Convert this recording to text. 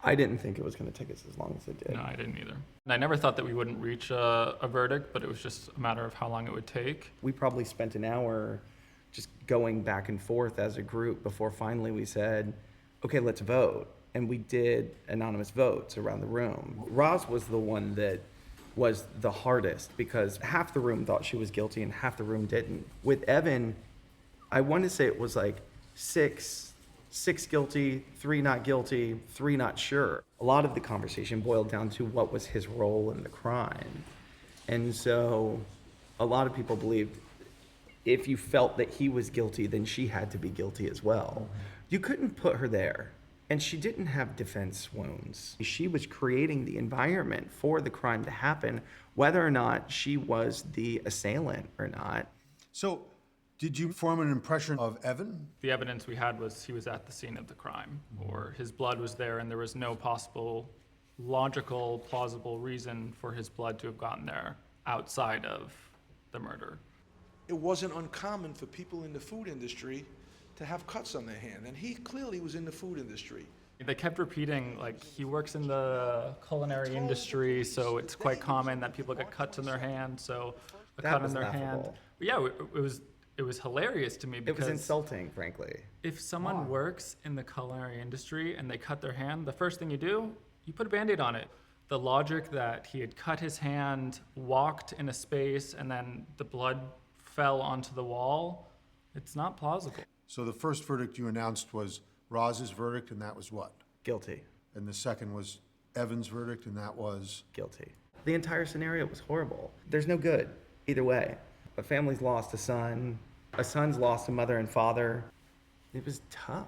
I didn't think it was going to take us as long as it did. No, I didn't either. And I never thought that we wouldn't reach a verdict, but it was just a matter of how long it would take. We probably spent an hour just going back and forth as a group before finally we said, okay, let's vote. And we did anonymous votes around the room. Roz was the one that was the hardest because half the room thought she was guilty and half the room didn't. With Evan, I want to say it was like six guilty, 3 not guilty, 3 not sure. A lot of the conversation boiled down to what was his role in the crime. And so a lot of people believed if you felt that he was guilty, then she had to be guilty as well. You couldn't put her there. And she didn't have defense wounds. She was creating the environment for the crime to happen, whether or not she was the assailant or not. So, did you form an impression of Evan? The evidence we had was he was at the scene of the crime, or his blood was there and there was no possible logical, plausible reason for his blood to have gotten there outside of the murder. It wasn't uncommon for people in the food industry to have cuts on their hand, and he clearly was in the food industry. They kept repeating, like, he works in the culinary industry, so it's quite common that people get cuts in their hand, so a That cut was in their laughable. hand. But yeah, it was hilarious to me It because was insulting, frankly. if someone works in the culinary industry and they cut their hand, the first thing you do, you put a Band-Aid on it. The logic that he had cut his hand, walked in a space, and then the blood fell onto the wall, it's not plausible. So the first verdict you announced was Roz's verdict, and that was what? Guilty. And the second was Evan's verdict, and that was? Guilty. The entire scenario was horrible. There's no good either way. A family's lost a son. A son's lost a mother and father. It was tough.